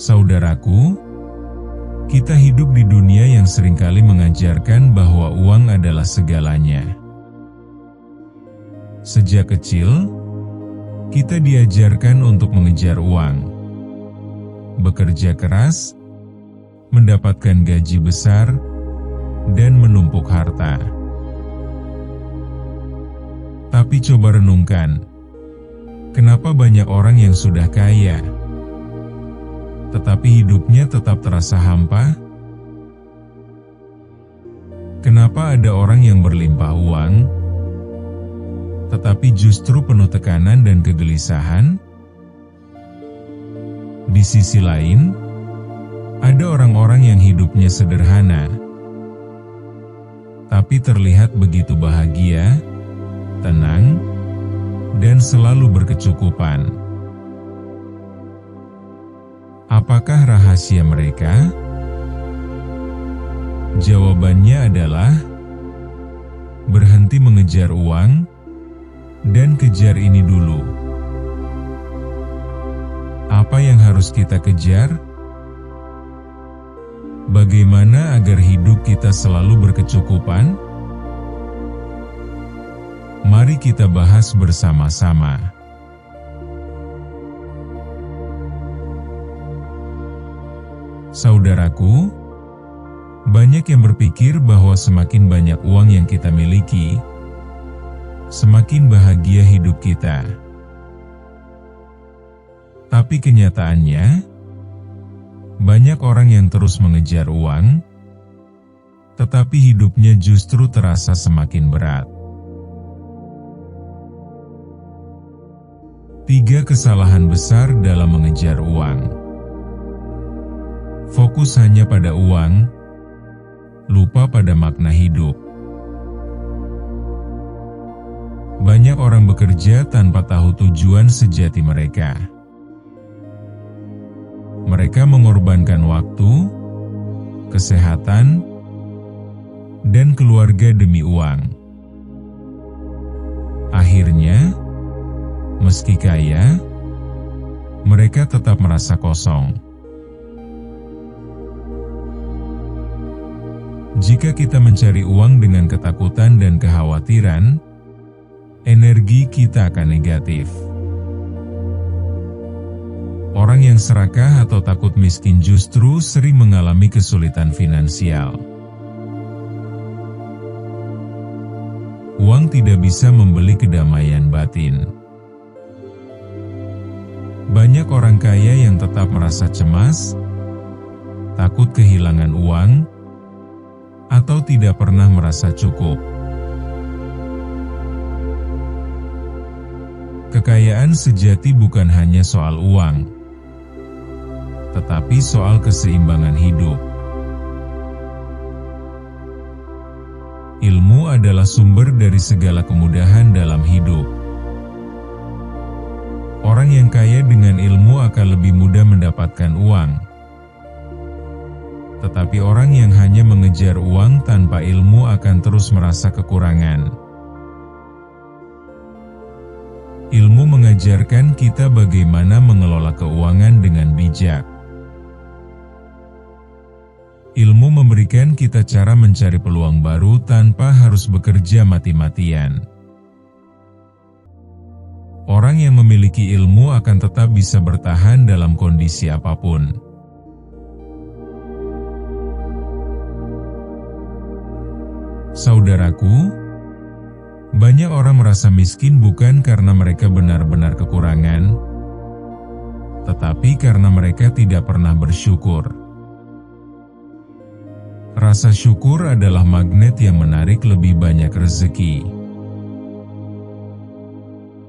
Saudaraku, kita hidup di dunia yang seringkali mengajarkan bahwa uang adalah segalanya. Sejak kecil, kita diajarkan untuk mengejar uang, bekerja keras, mendapatkan gaji besar, dan menumpuk harta. Tapi coba renungkan, kenapa banyak orang yang sudah kaya, tetapi hidupnya tetap terasa hampa? Kenapa ada orang yang berlimpah uang, tetapi justru penuh tekanan dan kegelisahan? Di sisi lain, ada orang-orang yang hidupnya sederhana, tapi terlihat begitu bahagia, tenang, dan selalu berkecukupan. Apakah rahasia mereka? Jawabannya adalah berhenti mengejar uang dan kejar ini dulu. Apa yang harus kita kejar? Bagaimana agar hidup kita selalu berkecukupan? Mari kita bahas bersama-sama. Saudaraku, banyak yang berpikir bahwa semakin banyak uang yang kita miliki, semakin bahagia hidup kita. Tapi kenyataannya, banyak orang yang terus mengejar uang, tetapi hidupnya justru terasa semakin berat. 3 kesalahan besar dalam mengejar uang. Fokus hanya pada uang, lupa pada makna hidup. Banyak orang bekerja tanpa tahu tujuan sejati mereka. Mereka mengorbankan waktu, kesehatan, dan keluarga demi uang. Akhirnya, meski kaya, mereka tetap merasa kosong. Jika kita mencari uang dengan ketakutan dan kekhawatiran, energi kita akan negatif. Orang yang serakah atau takut miskin justru sering mengalami kesulitan finansial. Uang tidak bisa membeli kedamaian batin. Banyak orang kaya yang tetap merasa cemas, takut kehilangan uang, atau tidak pernah merasa cukup. Kekayaan sejati bukan hanya soal uang, tetapi soal keseimbangan hidup. Ilmu adalah sumber dari segala kemudahan dalam hidup. Orang yang kaya dengan ilmu akan lebih mudah mendapatkan uang. Tetapi orang yang hanya mengejar uang tanpa ilmu akan terus merasa kekurangan. Ilmu mengajarkan kita bagaimana mengelola keuangan dengan bijak. Ilmu memberikan kita cara mencari peluang baru tanpa harus bekerja mati-matian. Orang yang memiliki ilmu akan tetap bisa bertahan dalam kondisi apapun. Saudaraku, banyak orang merasa miskin bukan karena mereka benar-benar kekurangan, tetapi karena mereka tidak pernah bersyukur. Rasa syukur adalah magnet yang menarik lebih banyak rezeki.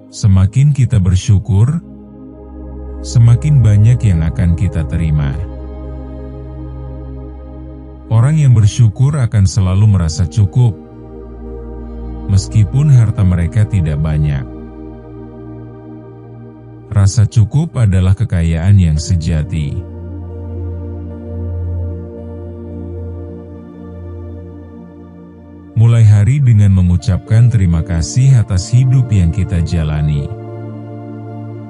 Semakin kita bersyukur, semakin banyak yang akan kita terima. Orang yang bersyukur akan selalu merasa cukup, meskipun harta mereka tidak banyak. Rasa cukup adalah kekayaan yang sejati. Mulai hari dengan mengucapkan terima kasih atas hidup yang kita jalani.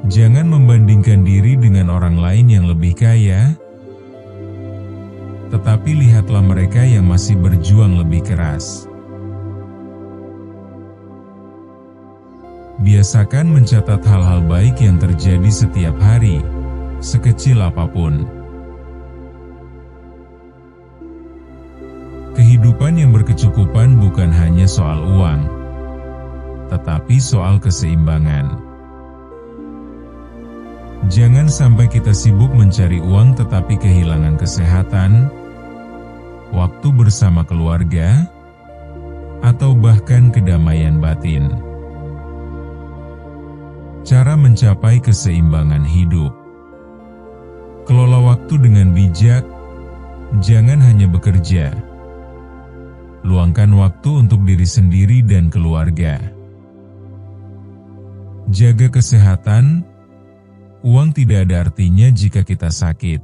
Jangan membandingkan diri dengan orang lain yang lebih kaya, tetapi lihatlah mereka yang masih berjuang lebih keras. Biasakan mencatat hal-hal baik yang terjadi setiap hari, sekecil apapun. Kehidupan yang berkecukupan bukan hanya soal uang, tetapi soal keseimbangan. Jangan sampai kita sibuk mencari uang tetapi kehilangan kesehatan, waktu bersama keluarga, atau bahkan kedamaian batin. Cara mencapai keseimbangan hidup. Kelola waktu dengan bijak, jangan hanya bekerja. Luangkan waktu untuk diri sendiri dan keluarga. Jaga kesehatan, uang tidak ada artinya jika kita sakit.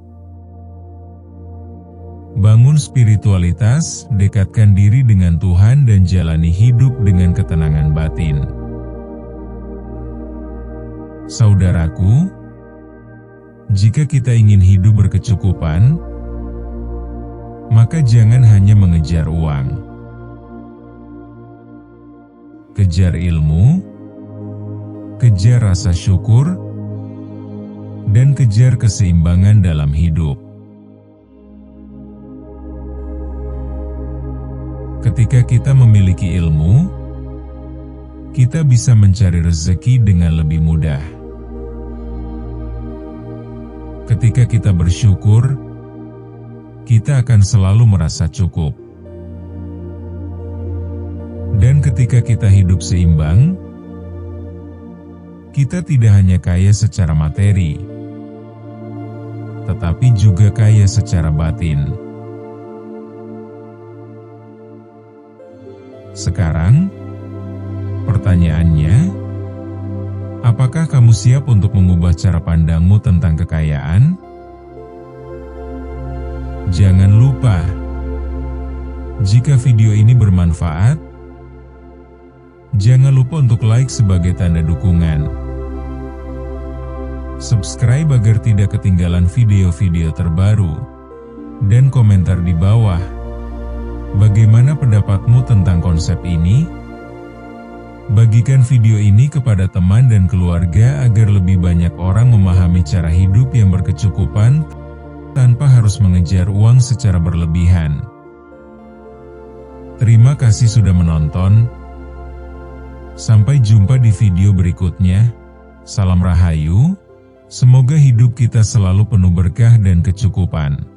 Bangun spiritualitas, dekatkan diri dengan Tuhan dan jalani hidup dengan ketenangan batin. Saudaraku, jika kita ingin hidup berkecukupan, maka jangan hanya mengejar uang. Kejar ilmu, kejar rasa syukur, dan kejar keseimbangan dalam hidup. Ketika kita memiliki ilmu, kita bisa mencari rezeki dengan lebih mudah. Ketika kita bersyukur, kita akan selalu merasa cukup. Dan ketika kita hidup seimbang, kita tidak hanya kaya secara materi, tetapi juga kaya secara batin. Sekarang, pertanyaannya, apakah kamu siap untuk mengubah cara pandangmu tentang kekayaan? Jangan lupa, jika video ini bermanfaat, jangan lupa untuk like sebagai tanda dukungan. Subscribe agar tidak ketinggalan video-video terbaru, dan komentar di bawah. Bagaimana pendapatmu tentang konsep ini? Bagikan video ini kepada teman dan keluarga agar lebih banyak orang memahami cara hidup yang berkecukupan tanpa harus mengejar uang secara berlebihan. Terima kasih sudah menonton. Sampai jumpa di video berikutnya. Salam Rahayu. Semoga hidup kita selalu penuh berkah dan kecukupan.